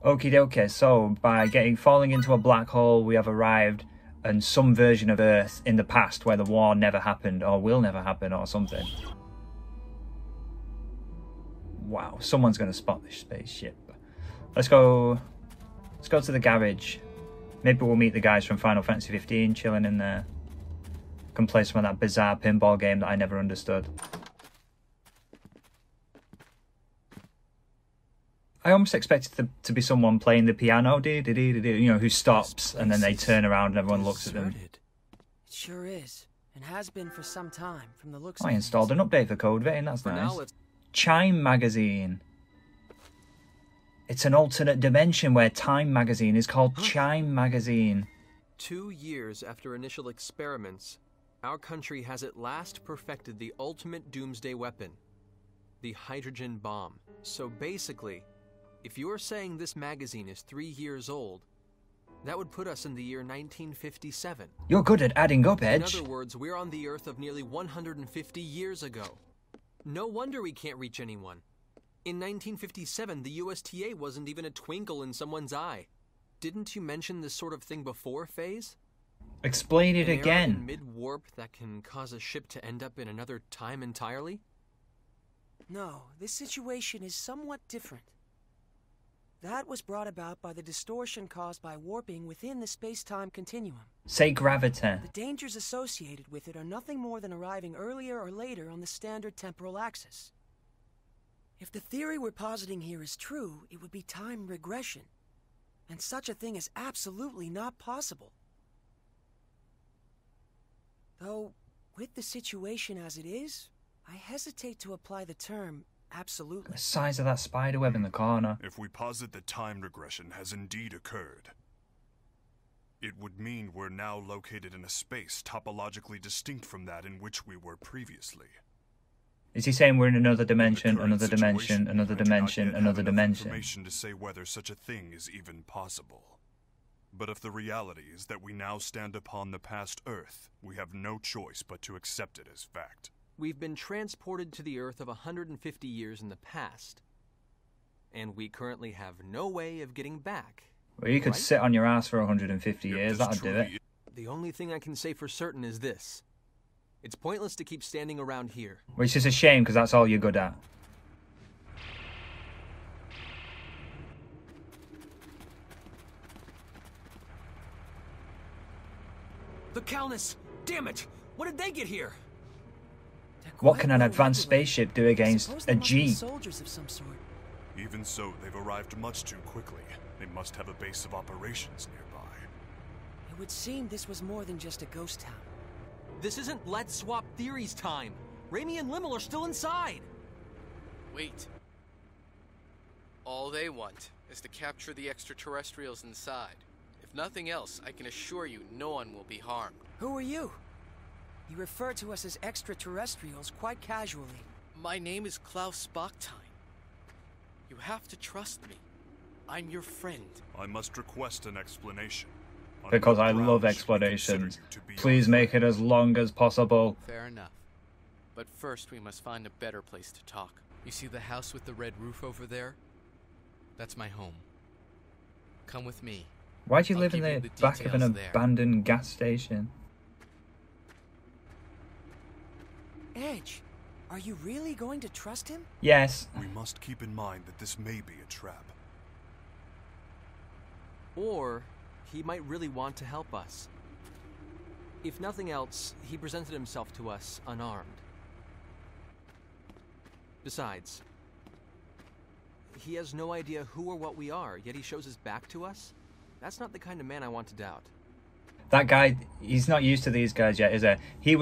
Okie dokie, so by falling into a black hole, we have arrived in some version of Earth in the past where the war never happened or will never happen or something. Wow, someone's going to spot this spaceship. Let's go to the garage. Maybe we'll meet the guys from Final Fantasy 15 chilling in there. Can play some of that bizarre pinball game that I never understood. I almost expected to be someone playing the piano, you know, who stops and then they turn around and everyone looks at them. It sure is, and has been for some time from the looks. I installed an update for Code Vein, that's nice. Chime magazine. It's an alternate dimension where Time magazine is called Chime magazine. 2 years after initial experiments, our country has at last perfected the ultimate doomsday weapon, the hydrogen bomb. So basically, if you're saying this magazine is 3 years old, that would put us in the year 1957. You're good at adding up, Edge. In other words, we're on the Earth of nearly 150 years ago. No wonder we can't reach anyone. In 1957, the USTA wasn't even a twinkle in someone's eye. Didn't you mention this sort of thing before, FaZe? Explain it again. In mid-warp that can cause a ship to end up in another time entirely? No, this situation is somewhat different. That was brought about by the distortion caused by warping within the space-time continuum. Say gravity. The dangers associated with it are nothing more than arriving earlier or later on the standard temporal axis. If the theory we're positing here is true, it would be time regression. And such a thing is absolutely not possible. Though, with the situation as it is, I hesitate to apply the term absolutely. The size of that spider web in the corner. If we posit that time regression has indeed occurred, it would mean we're now located in a space topologically distinct from that in which we were previously. Is he saying we're in another dimension, another dimension, another dimension, another dimension? Information to say whether such a thing is even possible. But if the reality is that we now stand upon the past Earth, we have no choice but to accept it as fact. We've been transported to the Earth of 150 years in the past, and we currently have no way of getting back. Well, you could sit on your ass for 150 years, that'd do it. The only thing I can say for certain is this. It's pointless to keep standing around here. Which is a shame, because that's all you're good at. The Calnus! Damn it! What did they get here? What can an advanced spaceship do against a G? Soldiers of some sort. Even so, they've arrived much too quickly. They must have a base of operations nearby. It would seem this was more than just a ghost town. This isn't Let's Swap Theories time. Raimi and Limmel are still inside. Wait. All they want is to capture the extraterrestrials inside. If nothing else, I can assure you no one will be harmed. Who are you? You refer to us as extraterrestrials quite casually. My name is Klaus Bachstein. You have to trust me. I'm your friend. I must request an explanation. Because I love explanations. Please make it as long as possible. Fair enough. But first we must find a better place to talk. You see the house with the red roof over there? That's my home. Come with me. Why do you live in the back of an abandoned gas station? Edge, are you really going to trust him? Yes. We must keep in mind that this may be a trap. Or he might really want to help us. If nothing else, he presented himself to us unarmed. Besides, he has no idea who or what we are, yet he shows his back to us? That's not the kind of man I want to doubt. That guy, he's not used to these guys yet, is he?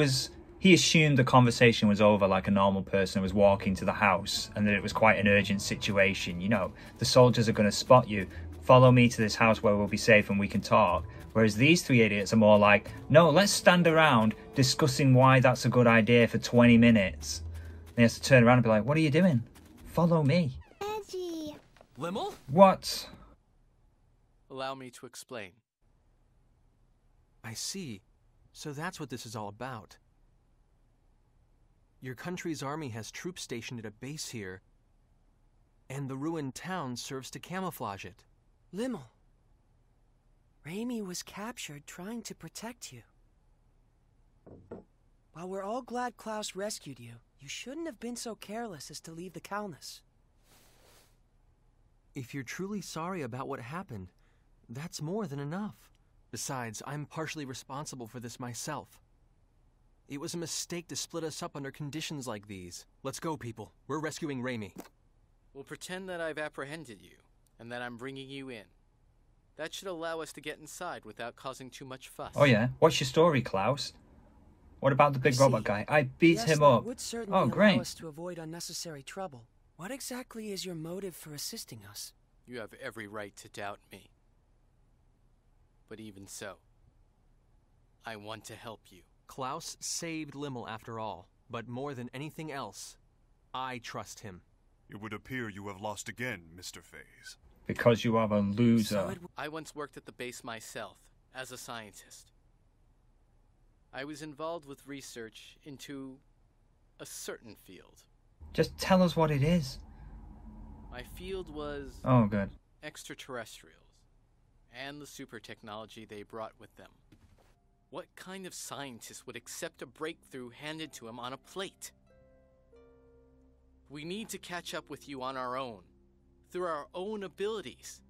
He assumed the conversation was over like a normal person was walking to the house and that it was quite an urgent situation. You know, the soldiers are going to spot you. Follow me to this house where we'll be safe and we can talk. Whereas these three idiots are more like, no, let's stand around discussing why that's a good idea for 20 minutes. And he has to turn around and be like, what are you doing? Follow me. Edgy. Limmel? What? Allow me to explain. I see. So that's what this is all about. Your country's army has troops stationed at a base here, and the ruined town serves to camouflage it. Limmel. Raimi was captured trying to protect you. While we're all glad Klaus rescued you, you shouldn't have been so careless as to leave the Calnus. If you're truly sorry about what happened, that's more than enough. Besides, I'm partially responsible for this myself. It was a mistake to split us up under conditions like these. Let's go, people. We're rescuing Raimi. We'll pretend that I've apprehended you, and that I'm bringing you in. That should allow us to get inside without causing too much fuss. Oh yeah? What's your story, Klaus? What about the big robot guy? I beat him up. Would certainly Oh, great. allow us to avoid unnecessary trouble. What exactly is your motive for assisting us? You have every right to doubt me. But even so, I want to help you. Klaus saved Limmel after all, but more than anything else, I trust him. It would appear you have lost again, Mr. Faze. Because you are a loser. I once worked at the base myself, as a scientist. I was involved with research into a certain field. Just tell us what it is. My field was Oh, good. extraterrestrials, and the super technology they brought with them. What kind of scientist would accept a breakthrough handed to him on a plate? We need to catch up with you on our own, through our own abilities.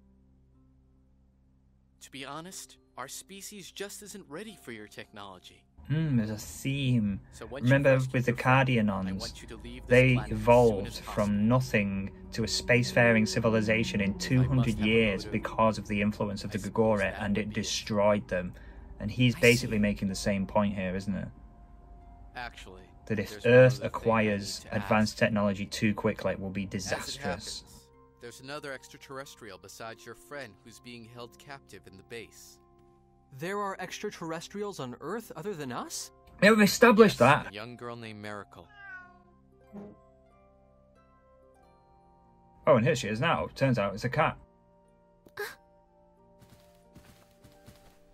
To be honest, our species just isn't ready for your technology. There's a theme. So once Remember you've with the rescued your friend, I Cardianons, want you to leave this they planet as soon evolved as possible. from nothing to a spacefaring civilization in 200 have a years motive. because of the influence of the I suppose Gogora, that and would it be it. destroyed them. And he's I basically see. making the same point here, isn't it? Actually, That if there's one Earth other thing I acquires need to advanced ask. technology too quickly, it will be As it disastrous. happens, there's another extraterrestrial besides your friend who's being held captive in the base. There are extraterrestrials on Earth other than us? Yeah, we've established A that. young girl named Meracle. Oh, and here she is now. Turns out it's a cat.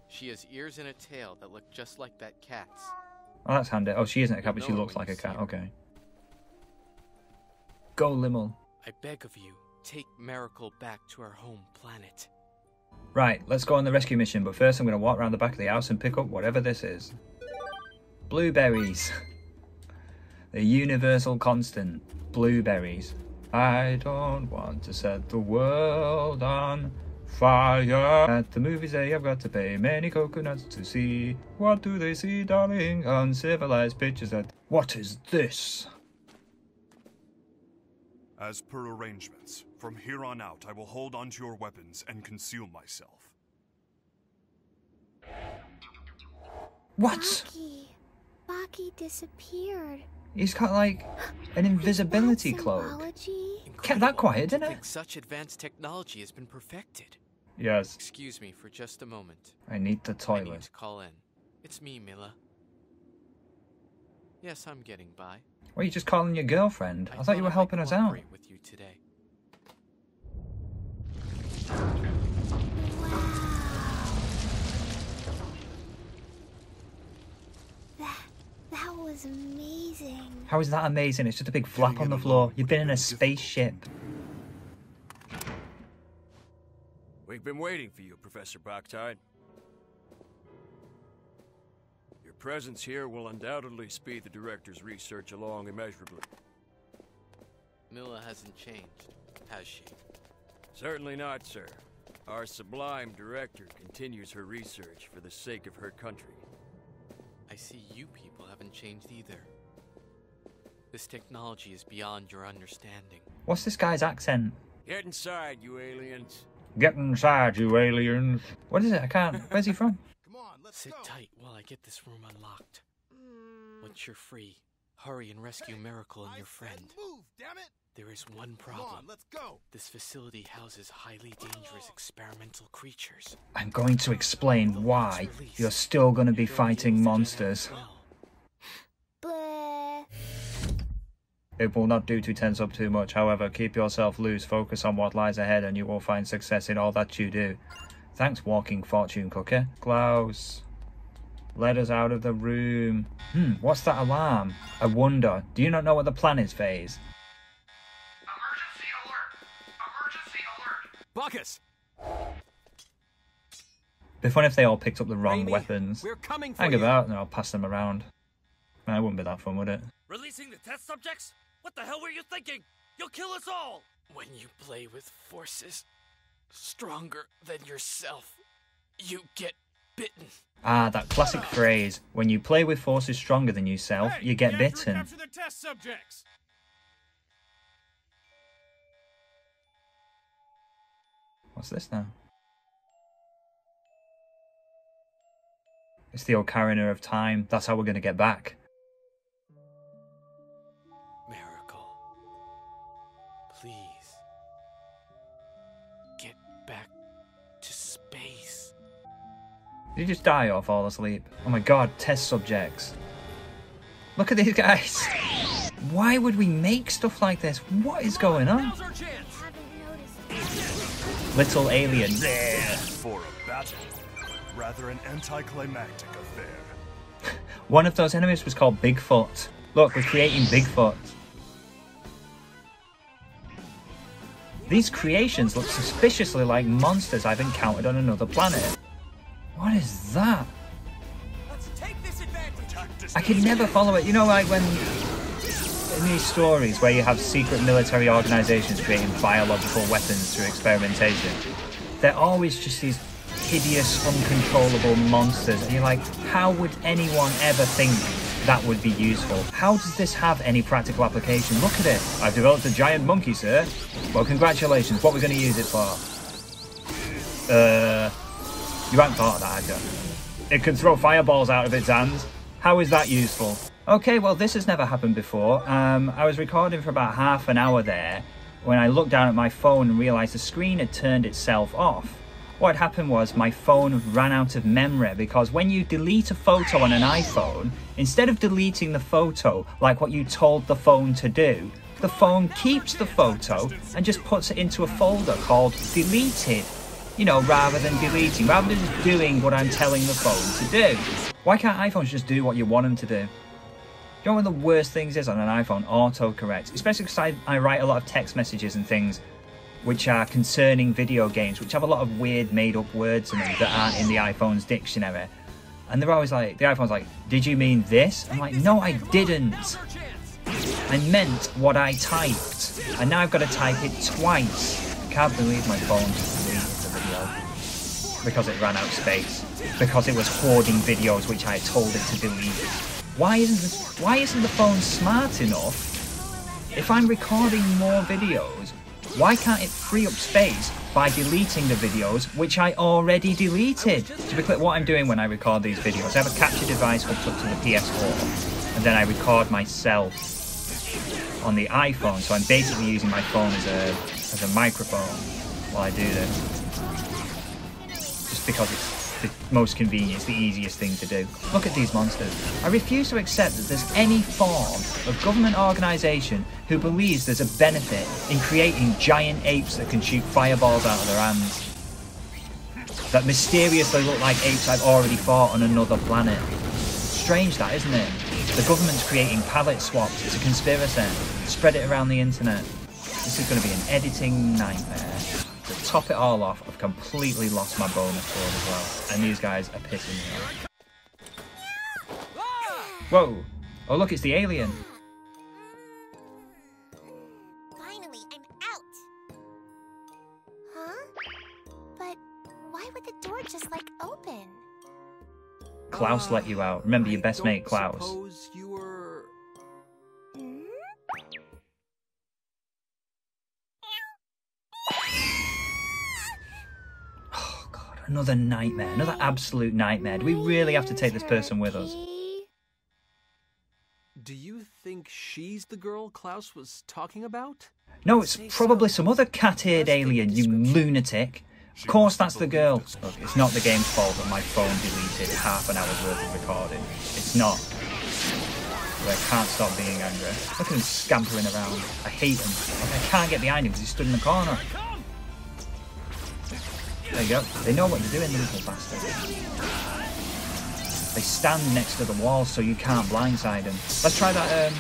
She has ears and a tail that look just like that cat's. Oh, that's handy. Oh, she isn't a cat, You'll but she know her looks when like you a cat. see her. Okay. Go, Limmel. I beg of you, take Meracle back to our home planet. Right, let's go on the rescue mission, but first I'm going to walk around the back of the house and pick up whatever this is. Blueberries. The universal constant. Blueberries. I don't want to set the world on fire. At the movies they have got to pay many coconuts to see. What do they see, darling? Uncivilized pictures that... What is this? As per arrangements, from here on out I will hold onto your weapons and conceal myself. What? Baki disappeared. He's got like an invisibility Is that cloak. symbology? Kept that quiet, To didn't think it? such advanced technology has been perfected. Yes. Excuse me for just a moment. I need the I need toilet. to call in. It's me, Mila. Yes, I'm getting by. Why are you just calling your girlfriend? I thought you were helping us out. cooperate with you today. That was amazing. How is that amazing? It's just a big flap on the floor. You've been in a spaceship. We've been waiting for you, Professor Boctide. Your presence here will undoubtedly speed the Director's research along immeasurably. Mila hasn't changed, has she? Certainly not, sir. Our sublime Director continues her research for the sake of her country. I see you people haven't changed either. This technology is beyond your understanding. What's this guy's accent? Get inside, you aliens. Get inside, you aliens. What is it? I can't. Where's he from? Come on, let's Sit go. tight while I get this room unlocked. Once you're free, hurry and rescue Meracle and I your said friend. move, damn it! There is one Come on, problem. let's go. This facility houses highly dangerous experimental creatures. I'm going to explain why you're still going to be fighting monsters. Bleh. It will not do to tense up too much. However, keep yourself loose, focus on what lies ahead, and you will find success in all that you do. Thanks, walking fortune cooker. Klaus, let us out of the room. What's that alarm? I wonder. Do you not know what the plan is, Faze? Emergency alert! Emergency alert! Bacchus! Be fun if they all picked up the wrong Amy, weapons. we're coming for Hang you. about and I'll pass them around. That wouldn't be that fun, would it? Releasing the test subjects? What the hell were you thinking? You'll kill us all! When you play with forces stronger than yourself, you get bitten. Ah, that classic phrase. When you play with forces stronger than yourself, you get bitten. Capture the test subjects! What's this now? It's the Ocarina of Time. That's how we're going to get back. Meracle, please get back to space. Did you just die or fall asleep? Oh my god, test subjects. Look at these guys. Why would we make stuff like this? What is going on? Now's our chance! Little alien. For a battle, rather an anticlimactic affair. One of those enemies was called Bigfoot. Look, we're creating Bigfoot. These creations look suspiciously like monsters I've encountered on another planet. What is that? Let's take this advantage. I can never follow it. You know, like when in these stories where you have secret military organizations creating biological weapons through experimentation, they're always just these hideous, uncontrollable monsters. And you're like, how would anyone ever think that would be useful? How does this have any practical application? Look at it. I've developed a giant monkey, sir. Well, congratulations. What are we going to use it for? You hadn't thought of that, had you? It can throw fireballs out of its hands. How is that useful? Okay, well, this has never happened before. I was recording for about half an hour there when I looked down at my phone and realised the screen had turned itself off. What happened was my phone ran out of memory, because when you delete a photo on an iPhone, instead of deleting the photo like what you told the phone to do, the phone keeps the photo and just puts it into a folder called deleted. You know, rather than deleting, rather than just doing what I'm telling the phone to do. Why can't iPhones just do what you want them to do? You know, one of the worst things is on an iPhone, autocorrect. Especially because I write a lot of text messages and things which are concerning video games, which have a lot of weird made-up words in them that aren't in the iPhone's dictionary. And they're always like, the iPhone's like, did you mean this? I'm like, no, I didn't. I meant what I typed. And now I've got to type it twice. I can't believe my phone just deleted the video. Because it ran out of space. Because it was hoarding videos which I told it to delete. Why isn't the phone smart enough? If I'm recording more videos, why can't it free up space by deleting the videos which I already deleted? To be clear, what I'm doing when I record these videos, I have a capture device hooked up to the PS4, and then I record myself on the iPhone, so I'm basically using my phone as a microphone while I do this. Just because it's the most convenient, it's the easiest thing to do. Look at these monsters. I refuse to accept that there's any form of government organisation who believes there's a benefit in creating giant apes that can shoot fireballs out of their hands. That mysteriously look like apes I've already fought on another planet. Strange that, isn't it? The government's creating palette swaps. It's a conspiracy. Spread it around the internet. This is going to be an editing nightmare. To top it all off, I've completely lost my bonus board as well. And these guys are pissing me off. Whoa! Oh look, it's the alien. Finally, I'm out. Huh? But why would the door just like open? Klaus let you out. Remember your best mate, Klaus. Suppose you were... Oh god, another nightmare. Another absolute nightmare. Do we really have to take this person with us? Do you think she's the girl Klaus was talking about? No, it's probably some other cat-eared alien, you lunatic. Of course that's the girl. Look, it's not the game's fault that my phone deleted half an hour's worth of recording. It's not. But I can't stop being angry. Look at him scampering around. I hate him. Like, I can't get behind him because he's stood in the corner. There you go. They know what you're doing, the little bastards. They stand next to the wall so you can't blindside them. Let's try that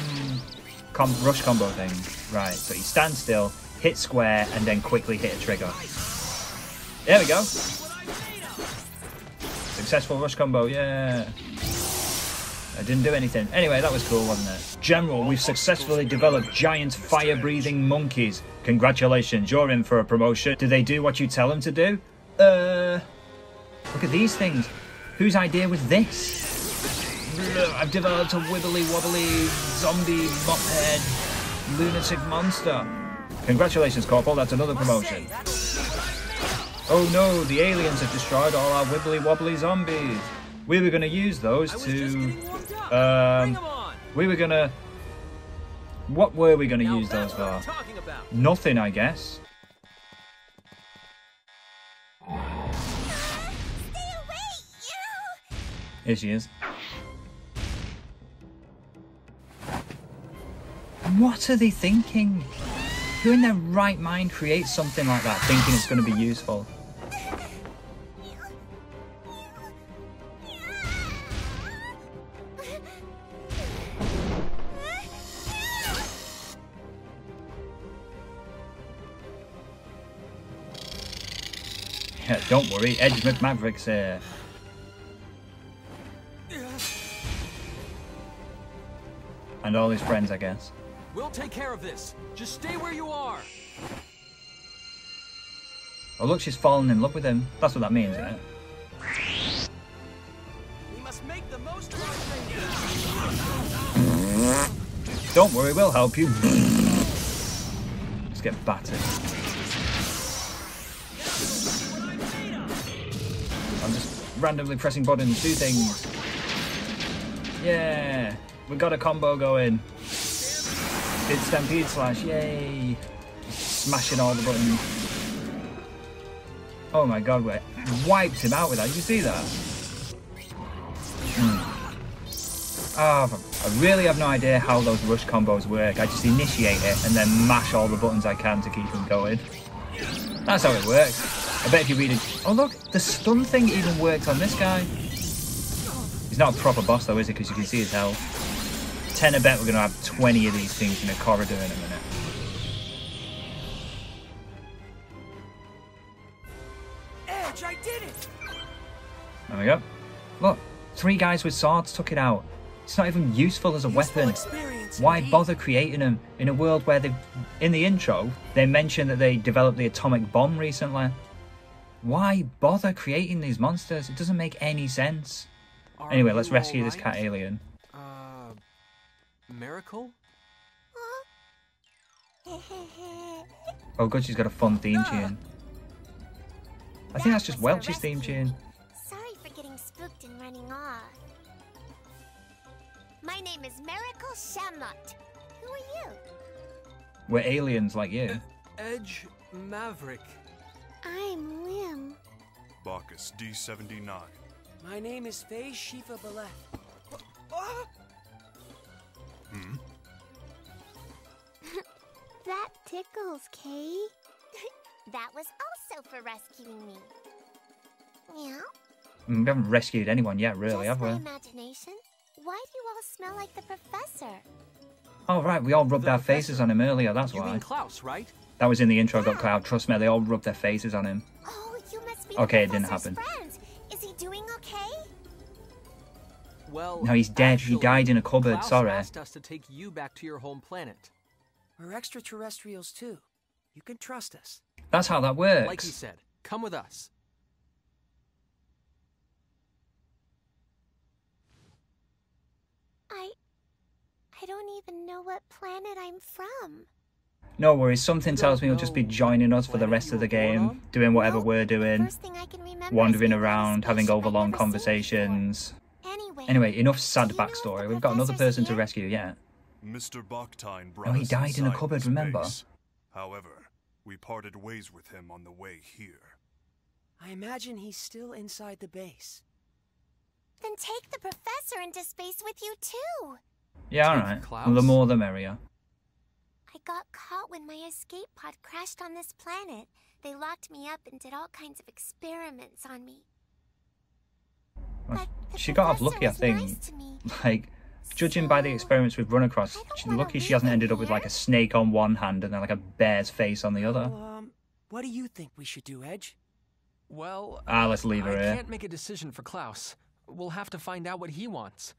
rush combo thing. Right, so you stand still, hit square, and then quickly hit a trigger. There we go. Successful rush combo, yeah. I didn't do anything. Anyway, that was cool, wasn't it? General, we've successfully developed giant fire-breathing monkeys. Congratulations, you're in for a promotion. Do they do what you tell them to do? Look at these things. Whose idea was this? I've developed a wibbly wobbly zombie mophead lunatic monster. Congratulations, Corporal, that's another promotion. Oh no, the aliens have destroyed all our wibbly wobbly zombies. We were going to use those to... we were going to... What were we going to use those for? Nothing, I guess. Stay away, you! Here she is. What are they thinking? Who in their right mind creates something like that, thinking it's going to be useful? Yeah, don't worry, Edge McMaverick's here. And all his friends, I guess. We'll take care of this. Just stay where you are. Oh look, she's fallen in love with him. That's what that means, isn't it? We must make the most of our Don't worry, we'll help you. Let's get battered. I'm just randomly pressing buttons, do things. Yeah, we got a combo going. Did Stampede Slash, yay! Smashing all the buttons. Oh my god, we wiped him out with that. Did you see that? Oh, I really have no idea how those rush combos work. I just initiate it and then mash all the buttons I can to keep them going. That's how it works. I bet if you read it... Oh look, the stun thing even worked on this guy. He's not a proper boss though, is he? Because you can see his health. 10 I bet we're going to have 20 of these things in a corridor in a minute. Edge, I did it! There we go. Look, 3 guys with swords took it out. It's not even useful as a weapon. Why bother creating them in a world where they, in the intro, they mentioned that they developed the atomic bomb recently? Why bother creating these monsters? It doesn't make any sense. Anyway, let's rescue this cat alien. Meracle? Oh good, she's got a fun theme tune. I think that's just Welch's theme tune. Sorry for getting spooked and running off. My name is Meracle Shamlot. Who are you? We're aliens like you. Edge Maverick. I'm Lim. Bacchus D79. My name is Faye Shifa Baleth. That tickles, Kay. That was also for rescuing me. Yeah? We haven't rescued anyone yet, really, have we? Just my imagination. Why do you all smell like the professor? Oh right, we all rubbed our faces on him earlier, that's You why. mean Klaus, right? That was in the intro, got cut out. Trust me, they all rubbed their faces on him. Oh, you must be Okay, the it didn't professor's happen. friend. Is he doing okay? Well, No, he's dead. He actually, died in a cupboard, Klaus sorry. asked us to take you back to your home planet. We're extraterrestrials too. You can trust us. That's how that works. Like he said, come with us. I don't even know what planet I'm from. No worries, something tells me he'll just be joining us for the rest of the game, doing whatever Nope. we're doing, First thing I can remember wandering is being on a around, having spaceship I've overlong never seen conversations. before. Anyway, enough sad do you know if backstory. the We've got another professor's person to here? rescue yet. Mr. Baktine brought No, he us died in a inside cupboard, this remember? base. However, we parted ways with him on the way here. I imagine he's still inside the base. Then take the professor into space with you too. Yeah, Take alright. Klaus? The more the merrier. I got caught when my escape pod crashed on this planet. They locked me up and did all kinds of experiments on me. But the She got off professor lucky, I was think. nice to me. Like, judging by the So, experiments we've run across, I don't she's wanna lucky she leave hasn't him ended up with like here. a snake on one hand and then like a bear's face on the other. Well, what do you think we should do, Edge? Well, let's leave her I here. can't make a decision for Klaus. We'll have to find out what he wants.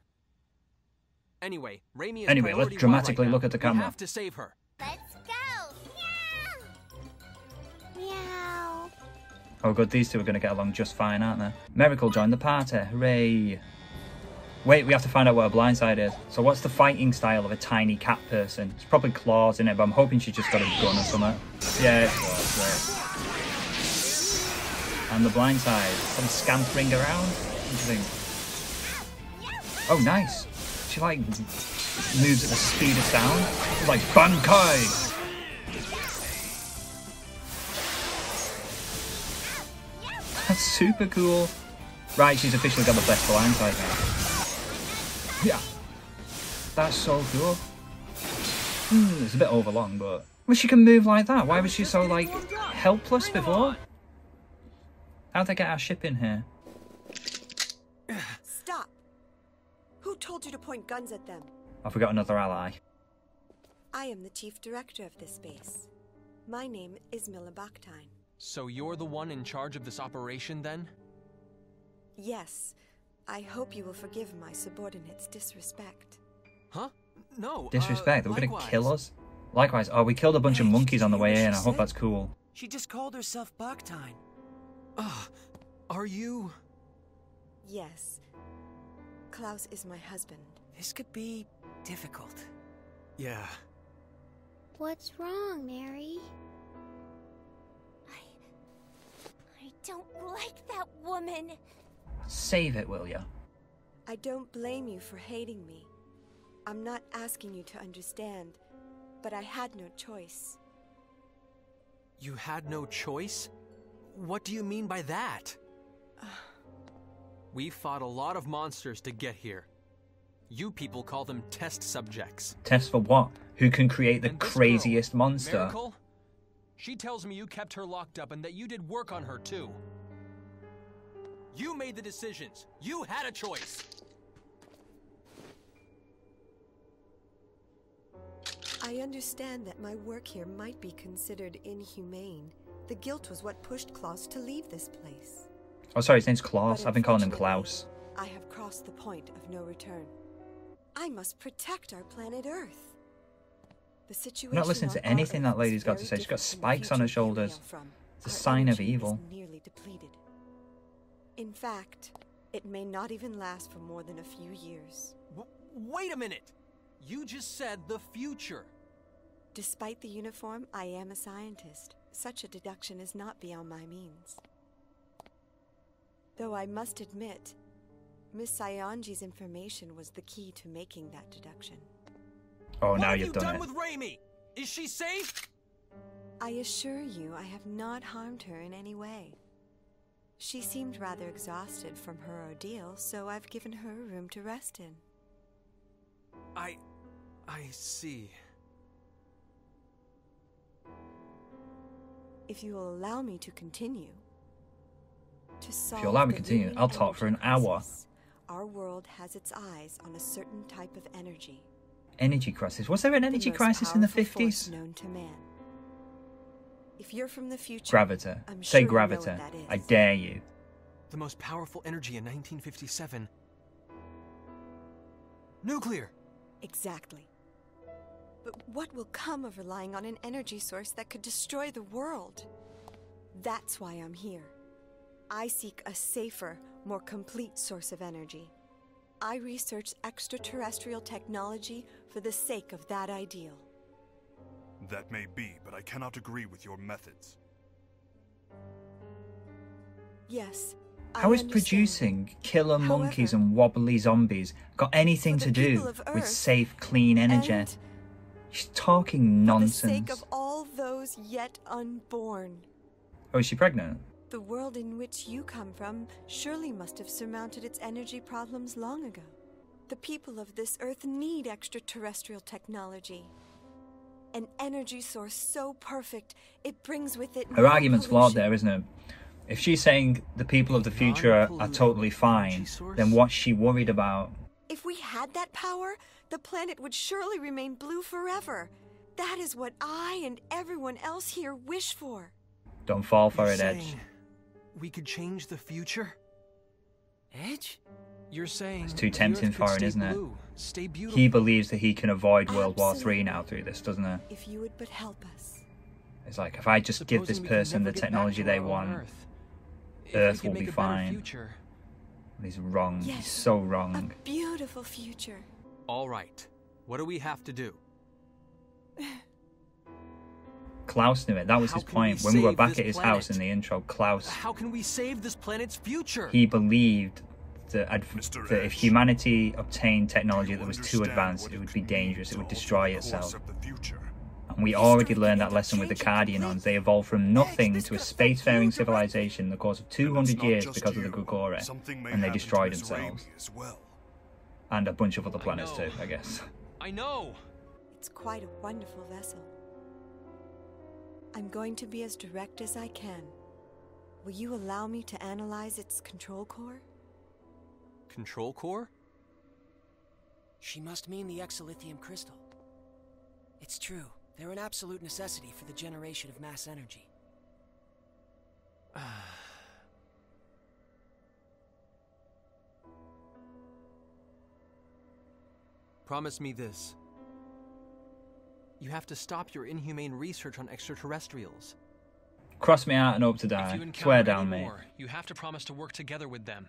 Anyway, Raimi is Anyway, let's priority one dramatically right look now. at the We camera. have to save her. Let's go! Meow! Meow! Oh good, these two are going to get along just fine, aren't they? Meracle joined the party, hooray! Wait, we have to find out what her blind side is. So what's the fighting style of a tiny cat person? It's probably claws in it, but I'm hoping she's just got a gun or something. Yeah, it's claws, right. And the blind side, probably scampering around? What do you think? Oh, nice. She like moves at the speed of sound. It's like Bankai! That's super cool. Right, she's officially got the best blind side now. Yeah. That's so cool. It's a bit overlong, but... Well, she can move like that. Why was she so, like, helpless before? How'd they get our ship in here? Stop! Who told you to point guns at them? Have we got another ally? I am the chief director of this base. My name is Mila Baktine. So you're the one in charge of this operation, then? Yes. I hope you will forgive my subordinate's disrespect. Huh? No, Disrespect? They're gonna likewise. kill us? Likewise. Oh, we killed a bunch of Hey, monkeys on the did you way hear in. what I she hope said? that's cool. She just called herself Baktine. Are you... Yes. Klaus is my husband. This could be difficult. Yeah. What's wrong, Mary? I don't like that woman. Save it, will ya? I don't blame you for hating me. I'm not asking you to understand, but I had no choice. You had no choice? What do you mean by that? We fought a lot of monsters to get here. You people call them test subjects. Test for what? Who can create the And this craziest girl, monster? Meracle? She tells me you kept her locked up and that you did work on her too. You made the decisions. You had a choice. I understand that my work here might be considered inhumane. The guilt was what pushed Klaus to leave this place. Oh, sorry, his name's Klaus. But I've been calling him unfortunately, Klaus. I have crossed the point of no return. I must protect our planet Earth. The situation I'm not listening to on our anything Earth that lady's is got to very say. She's got different from the spikes on her future we hail shoulders. from. It's a Our sign of energy evil. is nearly depleted. In fact, it may not even last for more than a few years. Wait a minute! You just said the future. Despite the uniform, I am a scientist. Such a deduction is not beyond my means. Though I must admit, Miss Saionji's information was the key to making that deduction. Oh, now what you've have you done done it. with Raimi? Is she safe? I assure you, I have not harmed her in any way. She seemed rather exhausted from her ordeal, so I've given her a room to rest in. I see. If you will allow me to continue, to solve you'll allow me the to continue, looming I'll talk for energy an hour. crisis, our world has its eyes on a certain type of energy. Energy crisis. Was there an energy most crisis in the powerful force 50s? known to man. If you're from the future, Gravita. I'm Say sure you know what Gravita. that is. I dare you. The most powerful energy in 1957. Nuclear! Exactly. But what will come of relying on an energy source that could destroy the world? That's why I'm here. I seek a safer, more complete source of energy. I research extraterrestrial technology for the sake of that ideal. That may be, but I cannot agree with your methods. Yes, How I is understand. producing killer monkeys However, and wobbly zombies got anything for to the do people of with Earth safe, clean energy? and She's talking for the nonsense. sake of all those yet unborn. Oh, is she pregnant? The world in which you come from surely must have surmounted its energy problems long ago. The people of this Earth need extraterrestrial technology. An energy source so perfect, it brings with it Her no argument's flawed pollution. there, isn't it? If she's saying the people of the future are totally fine, then what's she worried about? If we had that power, the planet would surely remain blue forever. That is what I and everyone else here wish for. Don't fall for You're it, Edge. saying we could change the future? Edge? You're saying It's too tempting for him, isn't it? Stay beautiful. He believes that he can avoid World War III now through this, doesn't he? If you would but help us. It's like, if I just give this person the technology they want, Earth will be fine. And he's wrong. Yes, he's so wrong. A beautiful future. All right. What do we have to do? Klaus knew it. That was his point. When we were back at his house in the intro, Klaus... How can we save this planet's future? He believed that if humanity obtained technology that was too advanced, it would be dangerous. It would destroy itself. And we already learned that lesson with the Cardinons. They evolved from nothing to a spacefaring civilization in the course of 200 years because of the Grigore, and they destroyed themselves. And a bunch of other planets too, I guess. I know! It's quite a wonderful vessel. I'm going to be as direct as I can. Will you allow me to analyze its control core? Control core? She must mean the exolithium crystal. It's true. They're an absolute necessity for the generation of mass energy. Promise me this. You have to stop your inhumane research on extraterrestrials. Cross me out and hope to die. Swear down, mate. You have to promise to work together with them.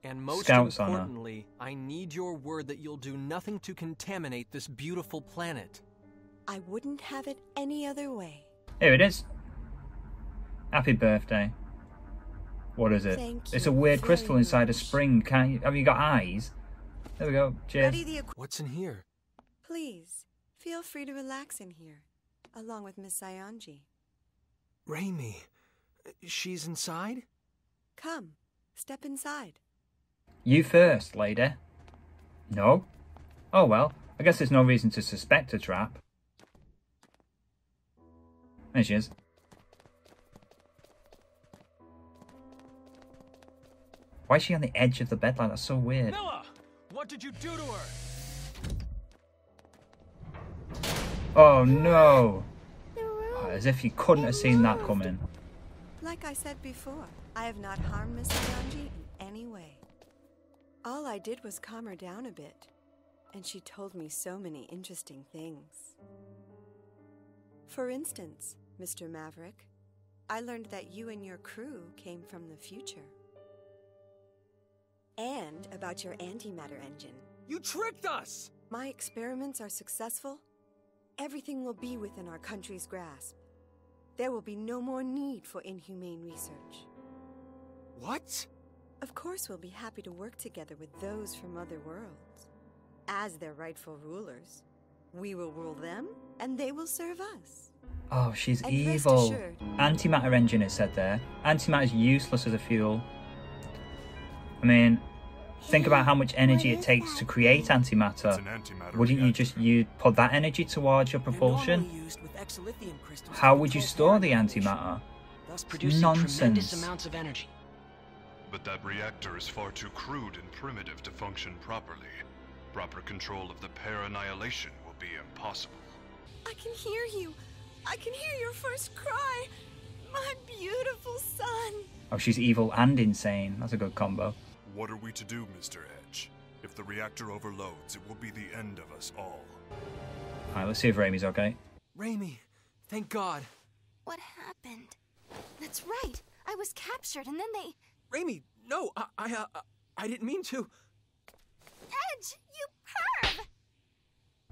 And most Scouts importantly, I need your word that you'll do nothing to contaminate this beautiful planet. I wouldn't have it any other way. Here it is. Happy birthday. What is it? It's a weird crystal inside a spring. Can't you? Have you got eyes? There we go. Cheers. What's in here? Please, feel free to relax in here, along with Miss Saionji. Raimi, she's inside? Come, step inside. You first, lady. No? Oh well, I guess there's no reason to suspect a trap. There she is. Why is she on the edge of the bed like that? That's so weird. Milla! What did you do to her? Oh no! Oh, as if you couldn't have seen that coming. Like I said before, I have not harmed Miss Saionji in any way. All I did was calm her down a bit, and she told me so many interesting things. For instance, Mr. Maverick, I learned that you and your crew came from the future. And about your antimatter engine. You tricked us! My experiments are successful. Everything will be within our country's grasp. There will be no more need for inhumane research. What? Of course, we'll be happy to work together with those from other worlds. As their rightful rulers, we will rule them, and they will serve us. Oh, she's And evil. rest assured, Antimatter engine, it said there. Antimatter is useless as a fuel. I mean, think about how much energy it takes to create antimatter. Wouldn't you just put that energy towards your propulsion? How would you store the antimatter? Thus producing Nonsense. tremendous amounts of energy. But that reactor is far too crude and primitive to function properly. Proper control of the pair annihilation will be impossible. I can hear you. I can hear your first cry. My beautiful son. Oh, she's evil and insane. That's a good combo. What are we to do, Mr. Edge? If the reactor overloads, it will be the end of us all. Alright, let's see if Raimi's okay. Raimi, thank God. What happened? That's right. I was captured and then they... Raimi, no, I didn't mean to. Edge, you perv!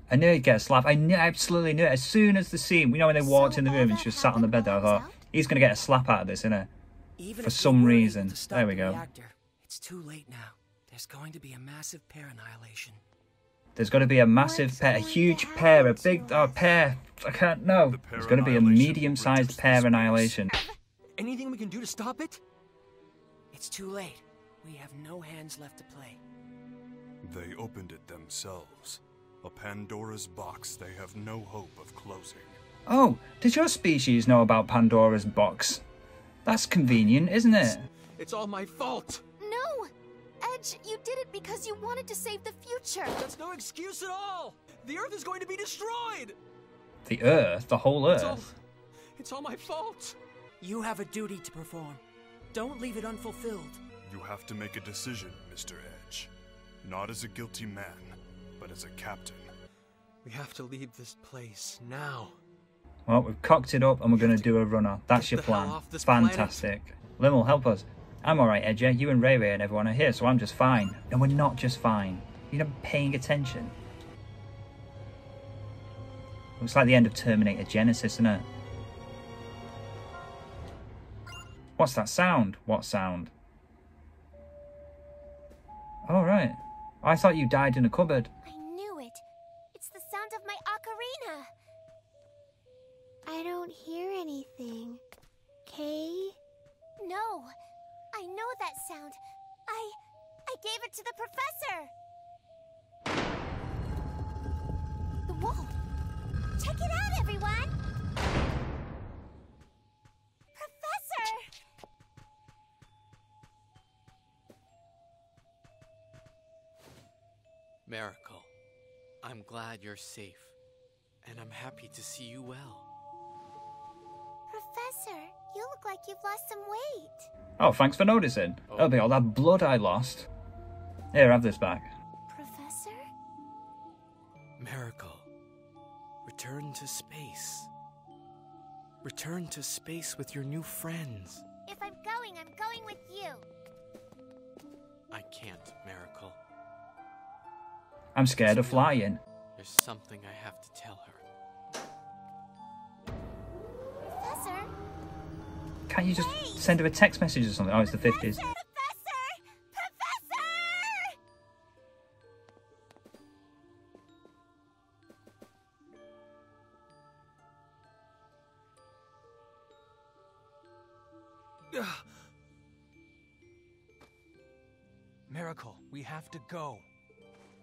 I knew he'd get a slap. I absolutely knew it. As soon as the scene, you know when they walked in the room and she was sat on the bed there, I thought, he's going to get a slap out of this, innit? For some reason. There we go. It's too late now. There's going to be a massive pair annihilation. There's going to be a massive pair, a huge pair, a big pair. I can't know. There's going to be a medium-sized pair annihilation. Anything we can do to stop it? It's too late. We have no hands left to play. They opened it themselves. A Pandora's box they have no hope of closing. Oh, did your species know about Pandora's box? That's convenient, isn't it? It's all my fault. No! Edge, you did it because you wanted to save the future. That's no excuse at all. The Earth is going to be destroyed. The Earth? The whole Earth? It's all my fault. You have a duty to perform. Don't leave it unfulfilled. You have to make a decision, Mr. Edge. Not as a guilty man, but as a captain. We have to leave this place now. Well, we've cocked it up and we're going to do a runner. That's your plan. Fantastic. Limmel, help us. I'm alright, Edger. You and Ray Ray and everyone are here, so I'm just fine. And we're not just fine. You're not paying attention. Looks like the end of Terminator Genesis, isn't it? What's that sound? What sound? Oh, right. I thought you died in a cupboard. I knew it. It's the sound of my ocarina. I don't hear anything. Kay? No. I know that sound. I gave it to the professor. The wall. Check it out, everyone. Professor! Meracle, I'm glad you're safe, and I'm happy to see you well. Professor, you look like you've lost some weight. Oh, thanks for noticing. That'll be all that blood I lost. Here, have this back. Professor? Meracle, return to space. Return to space with your new friends. If I'm going with you. I can't, Meracle. I'm scared of flying. There's something I have to tell her. Professor? Can't you just send her a text message or something? Oh, it's the 50s. Professor! Meracle, we have to go.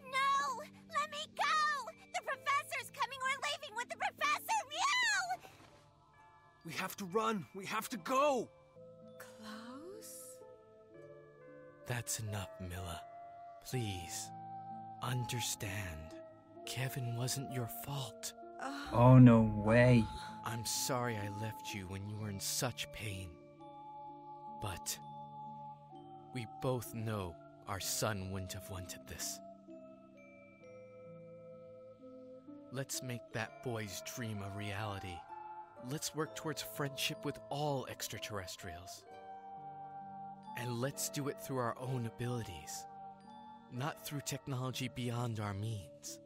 No! Let me go! The professor's coming! We're leaving with the professor! Meow! We have to run! We have to go! Klaus? That's enough, Milla. Please, understand. Kevin wasn't your fault. Oh, no way. I'm sorry I left you when you were in such pain. But we both know our son wouldn't have wanted this. Let's make that boy's dream a reality. Let's work towards friendship with all extraterrestrials. And let's do it through our own abilities, not through technology beyond our means.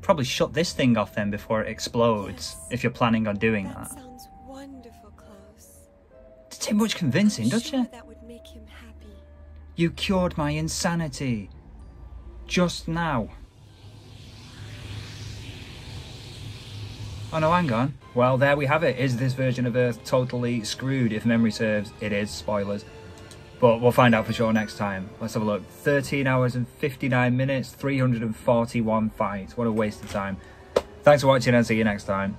Probably shut this thing off then before it explodes, Yes. if you're planning on doing that. Sounds wonderful, Klaus. It take much convincing, doesn't Sure you? that would make him happy. You cured my insanity. Just now. Oh no, hang on. Well, there we have it. Is this version of Earth totally screwed? If memory serves, it is. Spoilers. But we'll find out for sure next time. Let's have a look. 13 hours and 59 minutes, 341 fights. What a waste of time. Thanks for watching and see you next time.